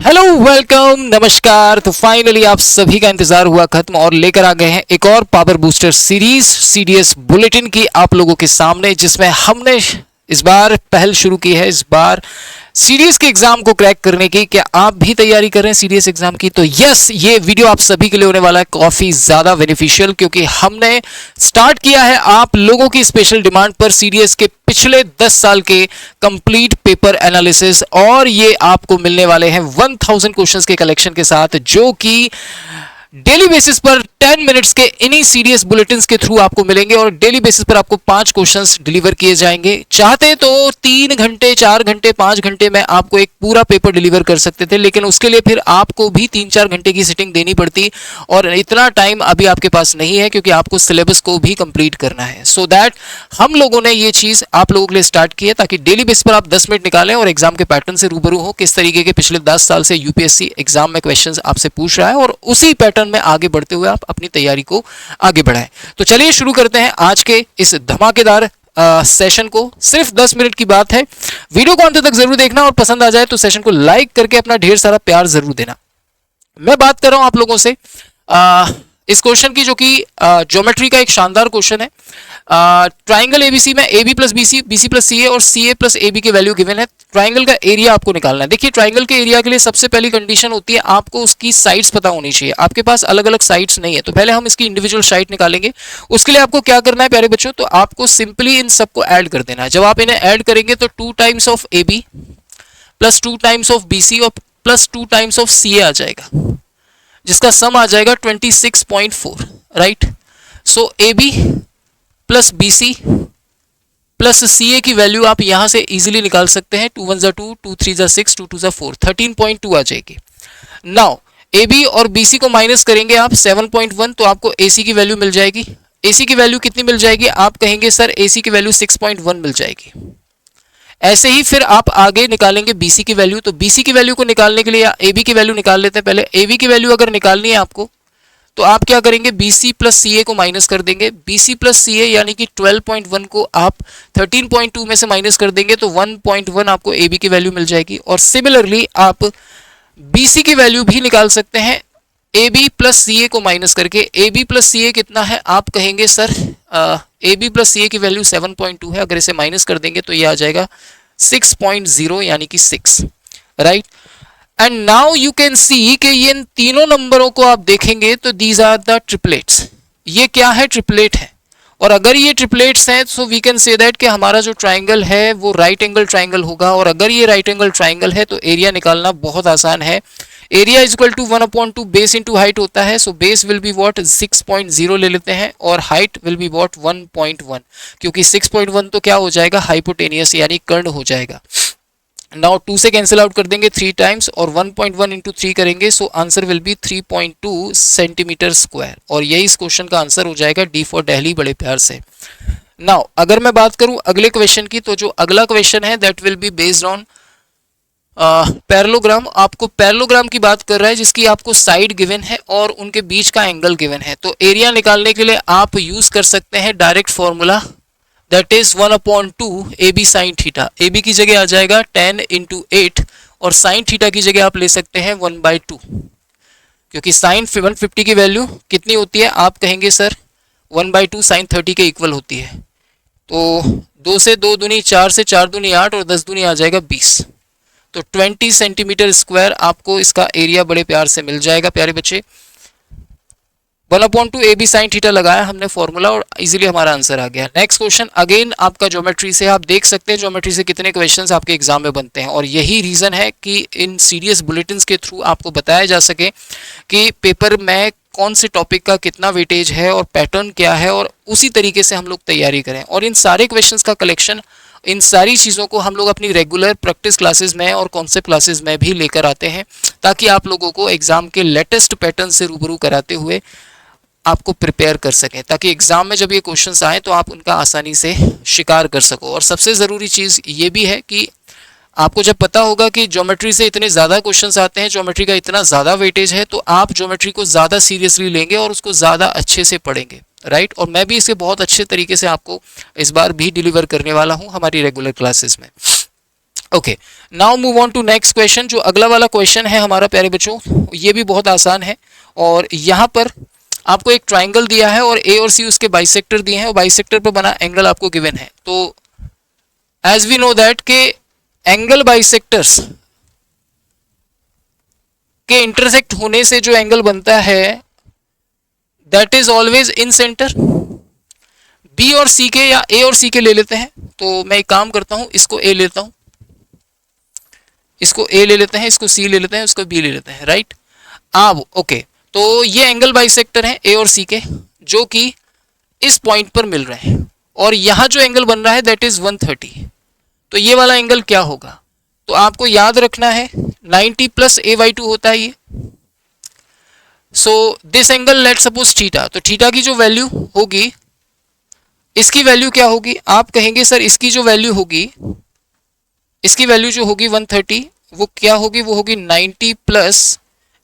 Hello welcome नमस्कार। तो finally आप सभी का इंतजार हुआ खत्म और लेकर आ गए हैं एक और power booster series CDS bulletin की आप लोगों के सामने, जिसमें हमने इस बार पहल शुरू की है। इस बार सीडीएस के एग्जाम को क्रैक करने की। क्या आप भी तैयारी कर रहे हैं सीडीएस एग्जाम की? तो यस, ये वीडियो आप सभी के लिए होने वाला है काफी ज्यादा बेनिफिशियल, क्योंकि हमने स्टार्ट किया है आप लोगों की स्पेशल डिमांड पर सीडीएस के पिछले 10 साल के कंप्लीट पेपर एनालिसिस, और ये आपको मिलने वाले हैं 1000 क्वेश्चंस के कलेक्शन के साथ, जो कि डेली बेसिस पर 10 मिनट्स के इन्हीं सीडीएस बुलेटिन्स के थ्रू आपको मिलेंगे। और डेली बेसिस पर आपको 5 क्वेश्चंस डिलीवर किए जाएंगे। चाहते तो 3 घंटे 4 घंटे 5 घंटे में आपको एक पूरा पेपर डिलीवर कर सकते थे, लेकिन उसके लिए फिर आपको भी 3-4 घंटे की सिटिंग देनी पड़ती, और इतना टाइम अभी आपके पास नहीं है, क्योंकि आपको सिलेबस को भी कंप्लीट करना है। सो दैट हम लोगों ने ये चीज आप लोगों के लिए स्टार्ट की है, ताकि डेली बेसिस पर आप 10 मिनट निकालें और एग्जाम के पैटर्न से रूबरू हो। किस तरीके के पिछले 10 साल से यूपीएससी एग्जाम में क्वेश्चंस आपसे पूछ रहा है, और उसी पैटर्न में आगे बढ़ते हुए आप अपनी तैयारी को आगे बढ़ाएं। तो चलिए शुरू करते हैं आज के इस धमाकेदार सेशन को। सिर्फ 10 मिनट की बात है। वीडियो को अंत तक जरूर देखना, और पसंद आ जाए तो सेशन को लाइक करके अपना ढेर सारा प्यार जरूर देना। मैं बात कर रहा हूं आप लोगों से इस क्वेश्चन की, जो कि ज्योमेट्री का एक शानदार क्वेश्चन है। ट्राइंगल एबीसी में A B plus BC, BC plus C A और C A plus A B के वैल्यू गिवन है। ट्राइंगल का एरिया आपको निकालना है। देखिए, ट्राइंगल के एरिया के लिए सबसे पहली कंडीशन होती है आपको उसकी साइड्स पता होनी चाहिए। आपके पास अलग अलग साइड्स नहीं है, तो पहले हम इसकी इंडिविजुअल साइड निकालेंगे। उसके लिए आपको क्या करना है प्यारे बच्चों? तो आपको सिंपली इन सबको ऐड कर देना है। जब आप इन्हें ऐड करेंगे तो 2 times of A B plus 2 times of B C और plus 2 times of C A आ जाएगा, जिसका सम आ जाएगा 26.4, right. So A B plus B C plus C A की वैल्यू आप यहां से इजीली निकाल सकते हैं। 2 1 जा 2, 2 3 जा 6, 2 2 जा 4, 13.2 आ जाएगी। नाउ ए बी और बी सी को माइनस करेंगे आप 7.1, तो आपको ए सी की वैल्यू मिल जाएगी। ए सी की वैल्यू कितनी मिल जाएगी? आप कहेंगे सर ए सी की वैल्यू 6.1 मिल जाएगी। ऐसे ही फिर आप आगे निकालेंगे बीसी की वैल्यू। तो बीसी की वैल्यू को निकालने के लिए ए बी की वैल्यू निकाल लेते हैं। पहले ए बी की वैल्यू अगर निकालनी है आपको, तो आप क्या करेंगे? BC प्लस सी ए को माइनस कर देंगे। BC प्लस सी ए यानी कि 12.1 को आप 13.2 में से माइनस कर देंगे, तो 1.1 आपको AB की वैल्यू मिल जाएगी। और सिमिलरली आप BC की वैल्यू भी निकाल सकते हैं AB प्लस सी ए को माइनस करके। AB प्लस सी ए कितना है? आप कहेंगे sir AB plus C A की वैल्यू 7.2 है। अगर इसे माइनस कर देंगे तो ये आ जाएगा 6.0 यानी कि 6, right. And now you can see कि ये इन तीनों नंबरों को आप देखेंगे तो दीज आर द ट्रिपलेट्स। ये क्या है? ट्रिपलेट है। और अगर ये ट्रिपलेट्स हैं so we can say that कि हमारा जो ट्राइंगल है वो राइट एंगल ट्राइंगल होगा। और अगर ये राइट एंगल ट्राइंगल है तो एरिया निकालना बहुत आसान है। Area is equal to 1/2 base into height होता है। So base will be what 6.0 ले लेते हैं, और हाइट विल बी वॉट 1.1, क्योंकि 6.1 तो क्या हो जाएगा? हाइपोटेनियस यानी कर्ण हो जाएगा। नाउ 2 से कैंसिल आउट कर देंगे 3 टाइम्स, और 1.1 इंटू 3 करेंगे, so answer will be 3.2 centimetre square. और यही इस क्वेश्चन का आंसर हो जाएगा, डी फॉर दिल्ली, बड़े प्यार से। नाउ अगर मैं बात करूं अगले क्वेश्चन की, तो जो अगला क्वेश्चन है that will be based on parallelogram. आपको पैरेललोग्राम की बात कर रहा है, जिसकी आपको साइड गिवन है और उनके बीच का एंगल गिवन है। तो एरिया निकालने के लिए आप यूज कर सकते हैं direct formula, that is 1/2 A B sine theta. A B की जगह आ जाएगा 10 इंटू 8, और साइन थीटा की जगह आप ले सकते हैं 1/2, क्योंकि साइन 150 की वैल्यू कितनी होती है? आप कहेंगे सर 1/2 साइन 30 के इक्वल होती है। तो 2 से 2 दूनी 4 से 4 दूनी 8 और 10 दूनी आ जाएगा 20। तो 20 सेंटीमीटर स्क्वायर आपको इसका एरिया बड़े प्यार से मिल जाएगा प्यारे बच्चे। 1/2 ए बी साइन थीटा लगाया हमने फॉर्मूला, और इजीली हमारा आंसर आ गया। नेक्स्ट क्वेश्चन अगेन आपका ज्योमेट्री से। आप देख सकते हैं ज्योमेट्री से कितने क्वेश्चंस आपके एग्जाम में बनते हैं, और यही रीजन है कि इन सीडीएस बुलेटिन्स के थ्रू आपको बताया जा सके कि पेपर में कौन से टॉपिक का कितना वेटेज है और पैटर्न क्या है, और उसी तरीके से हम लोग तैयारी करें। और इन सारे क्वेश्चंस का कलेक्शन, इन सारी चीज़ों को हम लोग अपनी रेगुलर प्रैक्टिस क्लासेस में और कॉन्सेप्ट क्लासेस में भी लेकर आते हैं, ताकि आप लोगों को एग्जाम के लेटेस्ट पैटर्न से रूबरू कराते हुए आपको प्रिपेयर कर सकें, ताकि एग्जाम में जब ये क्वेश्चंस आए तो आप उनका आसानी से शिकार कर सको। और सबसे ज़रूरी चीज़ ये भी है कि आपको जब पता होगा कि ज्योमेट्री से इतने ज़्यादा क्वेश्चंस आते हैं, ज्योमेट्री का इतना ज़्यादा वेटेज है, तो आप ज्योमेट्री को ज़्यादा सीरियसली लेंगे और उसको ज़्यादा अच्छे से पढ़ेंगे, राइट। और मैं भी इसे बहुत अच्छे तरीके से आपको इस बार भी डिलीवर करने वाला हूँ हमारी रेगुलर क्लासेस में। Okay, now move on to next question. जो अगला वाला क्वेश्चन है हमारा प्यारे बच्चों, ये भी बहुत आसान है और यहाँ पर आपको एक ट्राइंगल दिया है और ए और सी उसके बाइसेक्टर दिए हैं और बाइसेक्टर पर बना एंगल आपको गिवन है। तो एज वी नो दैट के एंगल बाइसेक्टर्स के इंटरसेक्ट होने से जो एंगल बनता है that is always in centre. B और सी के या ए और सी के ले लेते हैं, तो मैं एक काम करता हूं, इसको ए लेता हूं, इसको ए ले लेते हैं, इसको सी ले लेते हैं, इसको बी ले लेते हैं, राइट। अब ओके, तो ये एंगल बाइसेक्टर हैं ए और सी के जो कि इस पॉइंट पर मिल रहे हैं और यहां जो एंगल बन रहा है दैट इज 130। तो ये वाला एंगल क्या होगा? तो आपको याद रखना है 90 प्लस a/2 होता है ये। So this angle let suppose theta, तो थीटा की जो वैल्यू होगी, इसकी वैल्यू क्या होगी? आप कहेंगे सर इसकी जो वैल्यू होगी, इसकी वैल्यू जो होगी 130, वो क्या होगी? वो होगी 90 प्लस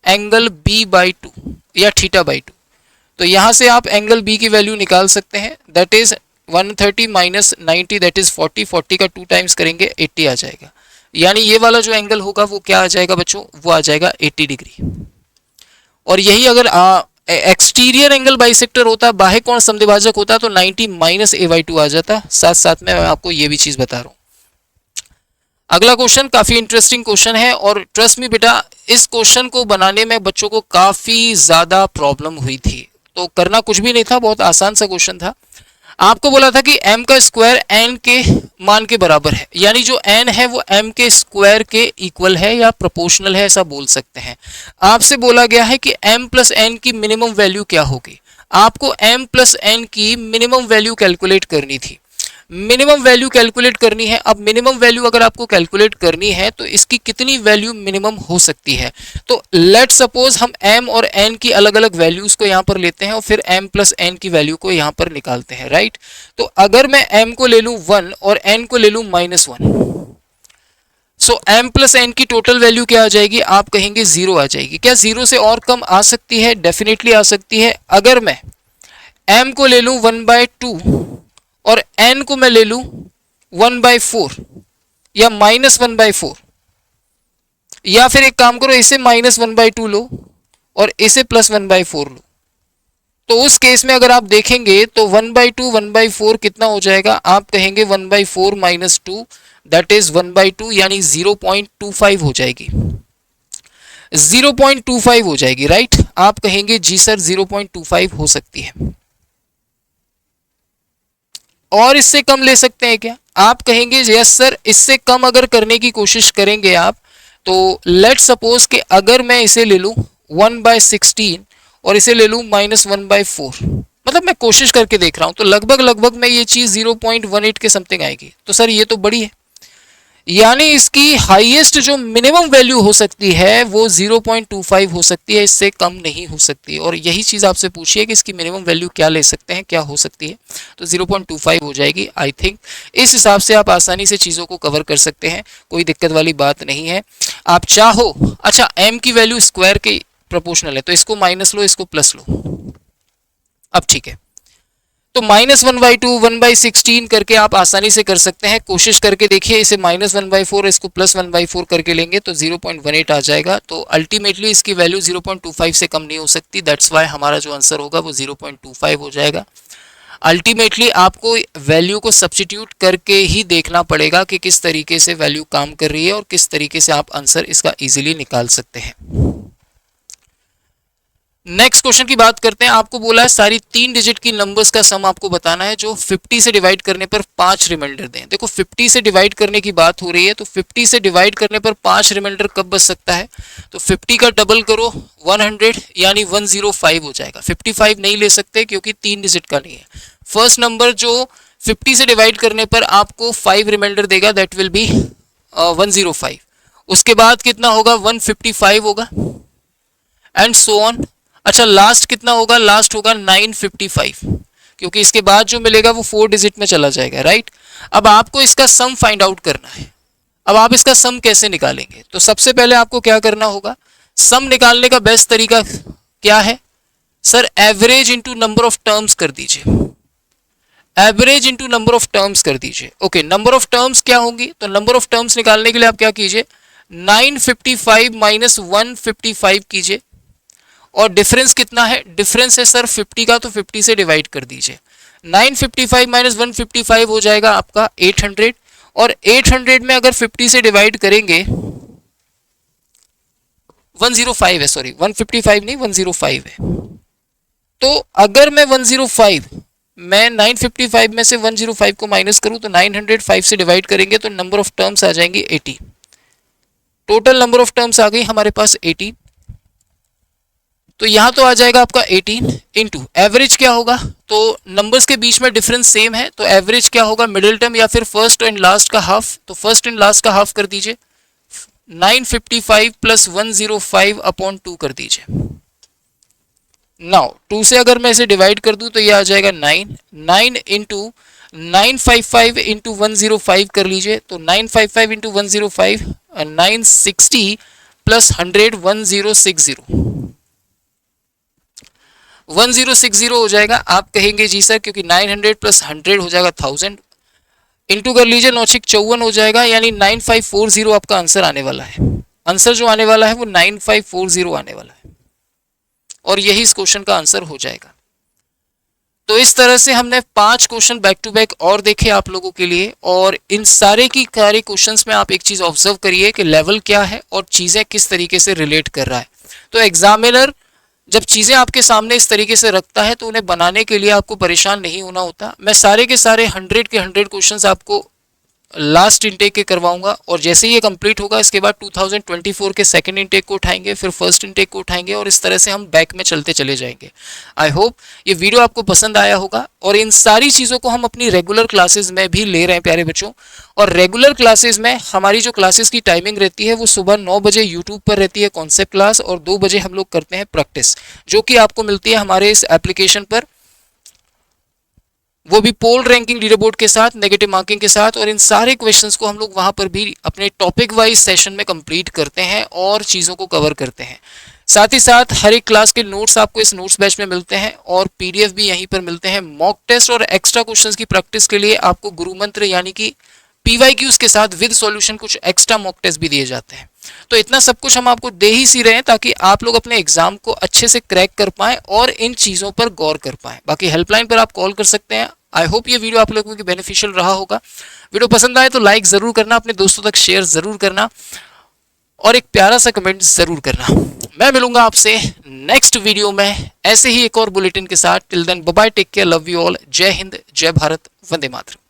एंगल b/2 या थीटा/2। तो यहां से आप एंगल b की वैल्यू निकाल सकते हैं, that is 130 minus 90 that is 40, 40 का 2 टाइम्स करेंगे 80 आ जाएगा। यानी ये वाला जो एंगल होगा वो क्या आ जाएगा बच्चों? वो आ जाएगा 80 डिग्री। और यही अगर एक्सटीरियर एंगल बाइसेक्टर होता, बाह्य कोण समद्विभाजक होता, तो 90 माइनस a/2 आ जाता। साथ साथ में मैं आपको ये भी चीज बता रहा हूं। अगला क्वेश्चन काफी इंटरेस्टिंग क्वेश्चन है और ट्रस्ट मी बेटा, इस क्वेश्चन को बनाने में बच्चों को काफी ज्यादा प्रॉब्लम हुई थी। तो करना कुछ भी नहीं था, बहुत आसान सा क्वेश्चन था। आपको बोला था कि m का स्क्वायर n के मान के बराबर है, यानी जो n है वो m के स्क्वायर के इक्वल है या प्रोपोर्शनल है, ऐसा बोल सकते हैं। आपसे बोला गया है कि m प्लस n की मिनिमम वैल्यू क्या होगी। आपको m प्लस n की मिनिमम वैल्यू कैलकुलेट करनी थी, मिनिमम वैल्यू कैलकुलेट करनी है। अब मिनिमम वैल्यू अगर आपको कैलकुलेट करनी है तो इसकी कितनी वैल्यू मिनिमम हो सकती है? तो लेट सपोज हम m और n की अलग अलग वैल्यूज को यहाँ पर लेते हैं और फिर m प्लस n की वैल्यू को यहाँ पर निकालते हैं, राइट। तो अगर मैं m को ले लूँ 1 और n को ले लूँ -1, सो m प्लस n की टोटल वैल्यू क्या आ जाएगी? आप कहेंगे 0 आ जाएगी। क्या 0 से और कम आ सकती है? डेफिनेटली आ सकती है। अगर मैं m को ले लूँ 1/2 और n को मैं ले लूं 1/4 या -1/4, या फिर एक काम करो, इसे -1/2 लो और इसे +1/4 लो, तो उस केस में अगर आप देखेंगे तो 1/2 1/4 कितना हो जाएगा? आप कहेंगे 1/4 - 2 दैट इज 1/2, यानी 0.25 हो जाएगी, 0.25 हो जाएगी, राइट। आप कहेंगे जी सर 0.25 हो सकती है, और इससे कम ले सकते हैं क्या? आप कहेंगे यस सर, इससे कम अगर करने की कोशिश करेंगे आप, तो लेट सपोज कि अगर मैं इसे ले लूं 1/16 और इसे ले लूं -1/4, मतलब मैं कोशिश करके देख रहा हूं, तो लगभग मैं ये चीज 0.18 के समथिंग आएगी। तो सर ये तो बड़ी है, यानी इसकी हाईएस्ट जो मिनिमम वैल्यू हो सकती है वो 0.25 हो सकती है, इससे कम नहीं हो सकती। और यही चीज आपसे पूछिए कि इसकी मिनिमम वैल्यू क्या ले सकते हैं, क्या हो सकती है, तो 0.25 हो जाएगी। आई थिंक इस हिसाब से आप आसानी से चीजों को कवर कर सकते हैं, कोई दिक्कत वाली बात नहीं है। आप चाहो, अच्छा m की वैल्यू स्क्वायर के प्रोपोर्शनल है, तो इसको माइनस लो, इसको प्लस लो, अब ठीक है। तो -1/2 1/16 करके आप आसानी से कर सकते हैं, कोशिश करके देखिए। इसे -1/4 इसको +1/4 करके लेंगे तो 0.18 आ जाएगा। तो अल्टीमेटली इसकी वैल्यू 0.25 से कम नहीं हो सकती, दैट्स वाई हमारा जो आंसर होगा वो 0.25 हो जाएगा। अल्टीमेटली आपको वैल्यू को सब्स्टिट्यूट करके ही देखना पड़ेगा कि किस तरीके से वैल्यू काम कर रही है और किस तरीके से आप आंसर इसका इजीली निकाल सकते हैं। नेक्स्ट क्वेश्चन की बात करते हैं। आपको बोला है सारी 3 डिजिट की नंबर्स का सम आपको बताना है जो 50 से डिवाइड करने पर 5 रिमाइंडर दें। देखो 50 से डिवाइड करने की बात हो रही है, तो 50 से डिवाइड करने पर 5 रिमाइंडर कब बच सकता है? तो 50 का डबल करो 100, यानी 105 हो जाएगा। 55 नहीं ले सकते क्योंकि 3 डिजिट का नहीं है। फर्स्ट नंबर जो 50 से डिवाइड करने पर आपको 5 रिमाइंडर देगा दैट विल बी 105। उसके बाद कितना होगा? 155 होगा एंड सो ऑन। अच्छा लास्ट कितना होगा? लास्ट होगा 955, क्योंकि इसके बाद जो मिलेगा वो 4 डिजिट में चला जाएगा, राइट। अब आपको इसका सम फाइंड आउट करना है। अब आप इसका सम कैसे निकालेंगे? तो सबसे पहले आपको क्या करना होगा? सम निकालने का बेस्ट तरीका क्या है? Sir average into number of terms कर दीजिए। Average into number of terms कर दीजिए। ओके, नंबर ऑफ टर्म्स क्या होंगी, तो नंबर ऑफ टर्म्स निकालने के लिए आप क्या कीजिए, 955 माइनस 155 कीजिए, और डिफरेंस कितना है, डिफरेंस है सर 50 का, तो 50 से डिवाइड कर दीजिए। 955 माइनस 155 हो जाएगा आपका 800, और 800 में अगर 50 से डिवाइड करेंगे, 105 है, सॉरी 155 नहीं 105 है। तो अगर मैं 105 मैं 955 में से 105 को माइनस करूं तो 905 से डिवाइड करेंगे तो नंबर ऑफ टर्म्स आ जाएंगे 80। टोटल नंबर ऑफ टर्म्स आ गई हमारे पास 80। तो यहां तो आ जाएगा आपका 18 इंटू एवरेज क्या होगा, तो नंबर्स के बीच में डिफरेंस सेम है, तो एवरेज क्या होगा, मिडिल टर्म या फिर फर्स्ट एंड लास्ट का हाफ, तो फर्स्ट एंड लास्ट का हाफ कर दीजिए, 955 प्लस 105 अपॉन 2 कर दीजिए। नाउ 2 से अगर मैं इसे डिवाइड कर दूं तो ये आ जाएगा 9 इंटू 955 इंटू 105 कर लीजिए, तो 955 इंटू 105 960 प्लस 100 1060 हो जाएगा। आप कहेंगे जी सर क्योंकि 900 प्लस 100 हो जाएगा 1000, इंटू कर लीजिए 954 हो जाएगा, यानी 9540 आपका आंसर आने वाला है। आंसर जो आने वाला है वो 9540 आने वाला है, और यही इस क्वेश्चन का आंसर हो जाएगा। तो इस तरह से हमने 5 क्वेश्चन बैक टू बैक और देखे आप लोगों के लिए, और इन सारे की सारे क्वेश्चंस में आप एक चीज ऑब्जर्व करिए कि लेवल क्या है और चीजें किस तरीके से रिलेट कर रहा है। तो एग्जामिनर जब चीजें आपके सामने इस तरीके से रखता है तो उन्हें बनाने के लिए आपको परेशान नहीं होना होता। मैं सारे के सारे 100 के 100 क्वेश्चंस आपको लास्ट इनटेक के करवाऊंगा, और जैसे ही ये कंप्लीट होगा इसके बाद 2024 के सेकंड इनटेक को उठाएंगे, फिर फर्स्ट इनटेक को उठाएंगे, और इस तरह से हम बैक में चलते चले जाएंगे। आई होप ये वीडियो आपको पसंद आया होगा, और इन सारी चीज़ों को हम अपनी रेगुलर क्लासेस में भी ले रहे हैं प्यारे बच्चों। और रेगुलर क्लासेस में हमारी जो क्लासेस की टाइमिंग रहती है वो सुबह 9 बजे यूट्यूब पर रहती है कॉन्सेप्ट क्लास, और 2 बजे हम लोग करते हैं प्रैक्टिस, जो कि आपको मिलती है हमारे इस एप्लीकेशन पर, वो भी पोल रैंकिंग लीडरबोर्ड के साथ, नेगेटिव मार्किंग के साथ। और इन सारे क्वेश्चंस को हम लोग वहां पर भी अपने टॉपिक वाइज सेशन में कंप्लीट करते हैं और चीज़ों को कवर करते हैं। साथ ही साथ हर एक क्लास के नोट्स आपको इस नोट्स बैच में मिलते हैं, और पीडीएफ भी यहीं पर मिलते हैं। मॉक टेस्ट और एक्स्ट्रा क्वेश्चंस की प्रैक्टिस के लिए आपको गुरु मंत्र यानी कि PYQs के साथ विद सॉल्यूशन कुछ एक्स्ट्रा मॉक टेस्ट भी दिए जाते हैं। तो इतना सब कुछ हम आपको दे ही सी रहे हैं ताकि आप लोग अपने एग्जाम को अच्छे से क्रैक कर पाएं और इन चीज़ों पर गौर कर पाएं। बाकी हेल्पलाइन पर आप कॉल कर सकते हैं। आई होप ये वीडियो आप लोगों के बेनिफिशियल रहा होगा। वीडियो पसंद आए तो लाइक ज़रूर करना, अपने दोस्तों तक शेयर ज़रूर करना, और एक प्यारा सा कमेंट ज़रूर करना। मैं मिलूंगा आपसे नेक्स्ट वीडियो में ऐसे ही एक और बुलेटिन के साथ। Till then bye bye, take care, love you all, Jai Hind, जय भारत, वंदे मातरम।